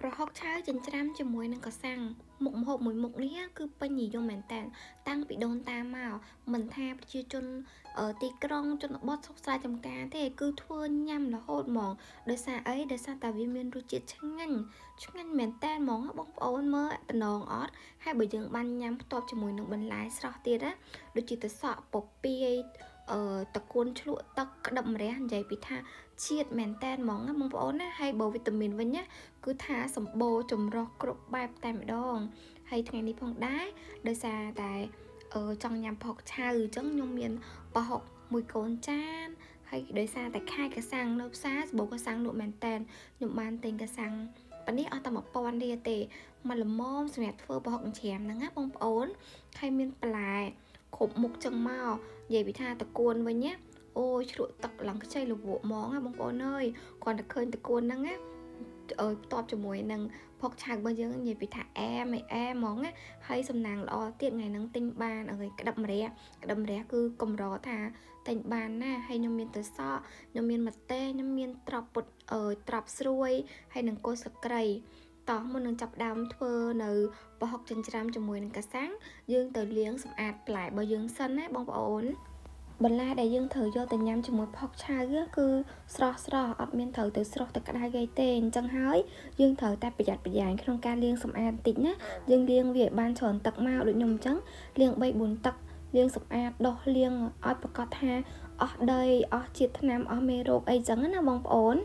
ប្រហុកឆៅចិញ្ច្រាំជាមួយនឹងកាសាំងមុខម្ហូបមួយមុខនេះគឺពេញនិយមមែនតើតាំងពីដូនតាមកមិនថាប្រជាជនទីក្រុងជនបទស្រុកស្រែចម្ការទេគឺធ្វើញ៉ាំរហូតហ្មងដោយសារអីដោយសារតែវាមានរសជាតិឆ្ងាញ់មែនតើហ្មងបងប្អូនមើលតំណងអត់ហើយបើយើងបានញ៉ាំផ្ទាប់ជាមួយនឹងបន្លែស្រស់ទៀតណាដូចជាទៅសក់ពពាយតកួនឆ្លក់ទឹកក្តឹបម្រះនិយាយពីថាជាតិមែនតើហ្មងបងប្អូនណាហើយបើវីតាមីនវិញណាគឺថាសម្បូរចម្រុះគ្រប់បែបតែម្ដងហើយថ្ងៃនេះផងដែរដោយសារតែចង់ញ៉ាំប្រហុកឆៅអញ្ចឹងខ្ញុំមានប្រហុកមួយកូនចានហើយដោយសារតែខែកាសាំងនៅផ្សារសម្បូរកាសាំងលក់មែនតែនខ្ញុំបានទិញកាសាំងប៉ានេះអស់តែ1000រៀលទេមកល្មមសម្រាប់ធ្វើប្រហុកច្រាមហ្នឹងណាបងប្អូនហើយមានបន្លែគ្រប់មុខចឹងមកនិយាយពីថាតកួនវិញណាអូយជ្រក់ទឹកឡើងខ្ចីលវក់ហ្មងណាបងប្អូនអើយគ្រាន់តែឃើញតកួនហ្នឹងណាផ្ទាប់ជាមួយនឹងផុកឆៅរបស់យើងនិយាយពីថាអែមហ្មងណាហើយសំណាងល្អទៀតថ្ងៃហ្នឹងទិញបានក្តឹបម្រះគឺកម្រថាទិញបានណាហើយខ្ញុំមានទៅសក់ខ្ញុំមានម្ទេសខ្ញុំមានត្រប់ពុតត្រប់ស្រួយហើយនឹងគល់ស្លឹកគ្រៃតោះមុននឹងចាប់ដើមធ្វើនៅប្រហុកចិញ្ច្រាំជាមួយនឹងកាសាំងយើងទៅលាងសម្អាតផ្លែរបស់យើងសិនណាបងប្អូនបន្លែដែលយើងត្រូវយកទៅញ៉ាំជាមួយផុកឆៅគឺស្រស់អត់មានត្រូវទៅស្រស់ទៅក្តៅគេទេអញ្ចឹងហើយយើងត្រូវតែប្រយ័ត្នប្រយែងក្នុងការលាងសម្អាតបន្តិចណាយើងលាងវាឲ្យបានច្រើនទឹកមកដូចខ្ញុំអញ្ចឹងលាង3-4ទឹកលាងសម្អាតដោះលាងឲ្យប្រកបថាអស់ដីអស់ជាតិថ្នាំអស់មេរោគអីចឹងណាបងប្អូន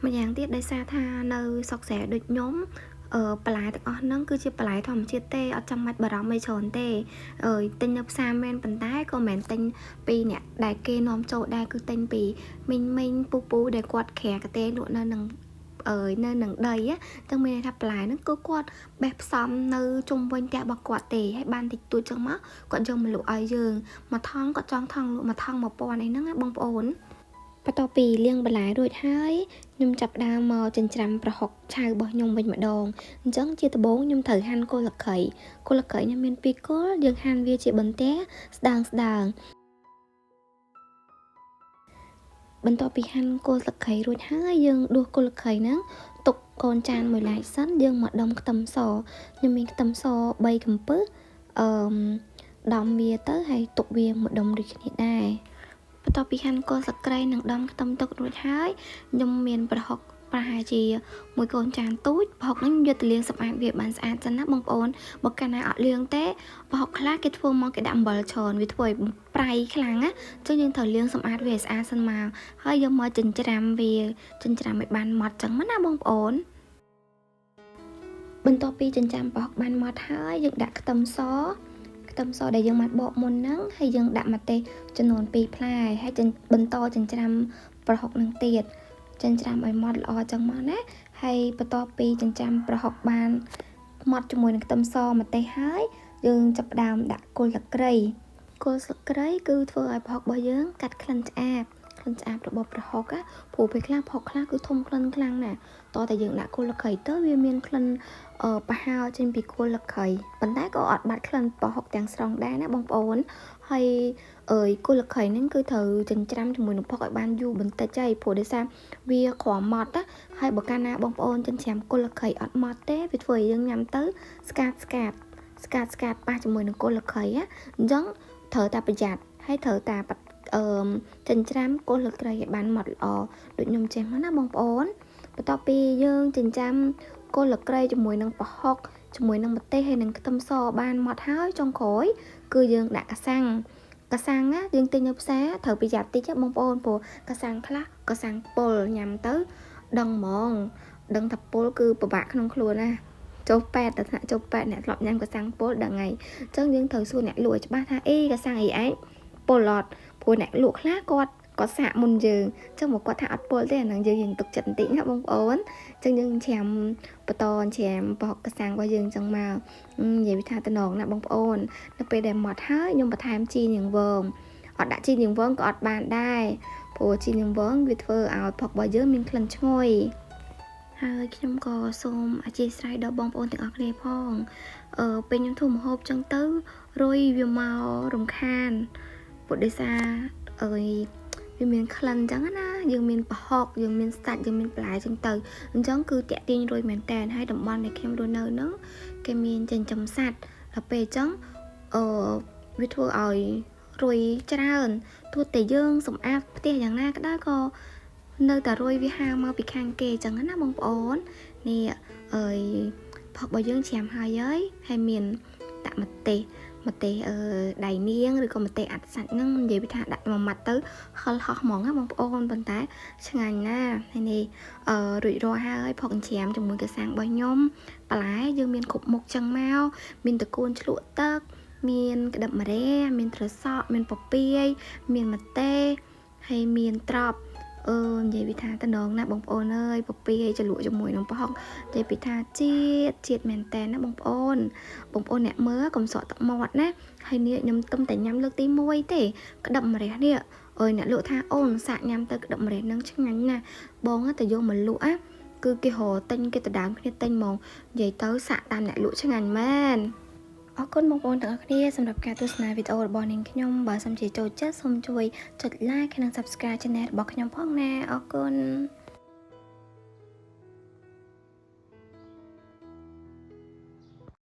ម្យ៉ាងទៀតដោយសារថានៅសុកស្រែដូចខ្ញុំបន្លែទាំងអស់ហ្នឹងគឺជាបន្លែធម្មជាតិទេអត់ចាំបាច់បារម្ភអីច្រើនទេទិញនៅផ្សារមែនប៉ុន្តែក៏មិនទិញពីអ្នកដែលគេនាំចូលដែរគឺទិញពីមីងពូដែលគាត់ក្រាកទេលក់នៅនឹងនៅនឹងដីចឹងមានន័យថាបន្លែហ្នឹងគឺគាត់បេះផ្សំនៅជុំវិញផ្ទះរបស់គាត់ទេហើយបានតិចតួចចឹងមកគាត់យកមកលក់ឲ្យយើងមួយថងគាត់ចង់ថងលក់មួយថង1000អីហ្នឹងណាបងប្អូនបន្ទាប់ពីលាងបន្លែរួចហើយខ្ញុំចាប់ផ្ដើមមកចិញ្ច្រាំប្រហុកឆៅរបស់ខ្ញុំវិញម្ដងអញ្ចឹងជាដំបូងខ្ញុំត្រូវហាន់គល់ស្លឹកគ្រៃខ្ញុំមាន2គល់យើងហាន់វាជាបន្ទះស្ដើងបន្ទាប់ពីហាន់គល់ស្លឹកគ្រៃរួចហើយយើងដួសគល់ស្លឹកគ្រៃហ្នឹងទុកកូនចានមួយឡែកសិនយើងមកដំខ្ទឹមសខ្ញុំមានខ្ទឹមស3កំពឹសដំវាទៅហើយទុកវាមួយដុំដូចគ្នាដែរបន្ទាប់ពីហាន់គល់ស្លឹកគ្រៃនិងដំខ្ទឹមទុករួចហើយខ្ញុំមានប្រហុកប្រហែលជាមួយកូនចានទូចប្រហុកនេះយកទៅលាងសម្អាតវាបានស្អាតសិនណាបងប្អូនបើកាលណាអត់លាងទេប្រហុកខ្លះគេធ្វើមកគេដាក់អំបិលច្រើនវាធ្វើឲ្យប្រៃខ្លាំងណាអញ្ចឹងយើងត្រូវលាងសម្អាតវាឲ្យស្អាតសិនមកហើយយកមកចិញ្ច្រាំឲ្យបានម៉ត់ចឹងណាបងប្អូនបន្ទាប់ពីចិញ្ច្រាំប្រហុកបានម៉ត់ហើយយើងដាក់ខ្ទឹមសដែលយើងបានបកមុនហ្នឹងហើយយើងដាក់ម្ទេសចំនួន2ផ្លែហើយបន្តចិញ្ច្រាំប្រហុកនឹងទៀតចិញ្ច្រាំឲ្យម៉ត់ល្អចឹងមកណាហើយបន្ទាប់ពីចិញ្ច្រាំប្រហុកបានម៉ត់ជាមួយនឹងខ្ទឹមសម្ទេសហើយយើងចាប់ផ្ដើមដាក់គល់ស្លឹកគ្រៃគឺធ្វើឲ្យប្រហុករបស់យើងកាត់ក្លិនឆ្អាបរបស់ប្រហុកព្រោះពេលខ្លះប្រហុកខ្លះគឺធំក្លិនខ្លាំងណាស់តោះតែយើងដាក់គល់ស្លឹកគ្រៃទៅវាមានក្លិនប្រហោចេញពីគល់ស្លឹកគ្រៃប៉ុន្តែក៏អត់បាត់ក្លិនប្រហុកទាំងស្រុងដែរណាបងប្អូនហើយគល់ស្លឹកគ្រៃហ្នឹងគឺត្រូវចិញ្ច្រាំជាមួយនឹងប្រហុកឲ្យបានយូរបន្តិចហើយព្រោះដោយសារវាក្រម៉ត់ហើយបើកាលណាបងប្អូនចិញ្ច្រាំគល់ស្លឹកគ្រៃអត់ម៉ត់ទេវាធ្វើឲ្យយើងញ៉ាំទៅស្កាត់ប៉ះជាមួយនឹងគល់ស្លឹកគ្រៃអញ្ចឹងត្រូវតែប្រយ័ត្នហើយត្រូវតែចិញ្ច្រាំគល់ស្លឹកគ្រៃឲ្យបានម៉ត់ល្អដូចខ្ញុំចេះមកណាបងប្អូនបន្ទាប់ពីយើងចិញ្ច្រាំគល់ស្លឹកគ្រៃជាមួយនឹងប្រហុកជាមួយនឹងម្ទេសហើយនឹងខ្ទឹមសបានម៉ត់ហើយចុងក្រោយគឺយើងដាក់កាសាំងយើងទិញនៅផ្សារត្រូវប្រយ័ត្នតិចបងប្អូនព្រោះកាសាំងខ្លះកាសាំងពុលញ៉ាំទៅដឹងហ្មងដឹងថាពុលគឺពិបាកក្នុងខ្លួនណាចូលប៉ែតអ្នកធ្លាប់ញ៉ាំកាសាំងពុលដឹងហើយអញ្ចឹងយើងត្រូវសួរអ្នកលក់ឲ្យច្បាស់ថាកាសាំងអីឯងពុលអត់ព្រោះអ្នកលក់ខ្លះគាត់សាកមុនយើងអញ្ចឹងមកគាត់ថាអត់ពុលទេអាហ្នឹងយើងទុកចិត្តបន្តិចណាបងប្អូនអញ្ចឹងយើងច្រាំបន្តច្រាំប្រហុកកាសាំងរបស់យើងអញ្ចឹងមកនិយាយថាតំណងណាបងប្អូននៅពេលដែលម៉ត់ហើយខ្ញុំបន្ថែមជីនាងវងអត់ដាក់ជីនាងវងក៏អត់បានដែរព្រោះជីនាងវងវាធ្វើឲ្យប្រហុករបស់យើងមានក្លិនឈ្ងុយហើយខ្ញុំក៏សូមអធិស្ឋានដល់បងប្អូនទាំងអស់គ្នាផងពេលខ្ញុំធ្វើម្ហូបចឹងទៅរុយវាមករំខានព្រោះដោយសារវាមានក្លិនចឹងណា dương miền bờ hок dương miền sạch dương miền pላይ dương từ giống cứ tẹt tiên rồi mền tàn hay đồng bọn này kem đôi nơ nó cái miền chân chấm sạch là về trắngวิธีอ่อยรวยจราเอินทั่วแต่ยื่งสมอาเตียอย่างน่าก็ได้ก็เนื้อแต่รวยวิหารมาปีคางเกจังนั้นนะบางปอนนี่พอกใบยื่งแฉมหายย้อยให้เมียนตะมาเตđầy niên rồi còn mà tệ ạt sạch ngân vậy bị thà đặt mà mặt tới họ mỏng á bông ôn bên tay sang ngày na hay nè rủi ro ha ơi phồng chém trong mũi cái sang bao nhôm bà lái dương miền cục một chân mau miền tật côn lụa tắc miền cái đậm mà đe miền thở sọ miền bọc pi miền mặt tê hay miền trọp vậy bị thà ta nón nè bông ôn ơi bọc pi cho lụa trong mũi nón bọc vậy bị thà chiết mền tè nó bông ôn nè mớ còn sọ tặng mọt nè hay nè nhầm tâm tại nhắm lướt tí môi thế cái đậm mà đe nè nè lụa tha ôn sạ nhắm tới cái đậm mà đe nâng chắc ngắn nè bông á ta vô mình lụa cứ cái hồ tinh cái ta đám cái tinh màu vậy tới sạ tam nè lụa chắc ngắn man ออกคนบางคนต่างกันสำหรับการดูสนาวิดีโอบอลนิงขยมบาสมจีโจจัดสมช่วยจดไลค์และ subscribe ช่องบอกขยมพ่องแน่ออกคน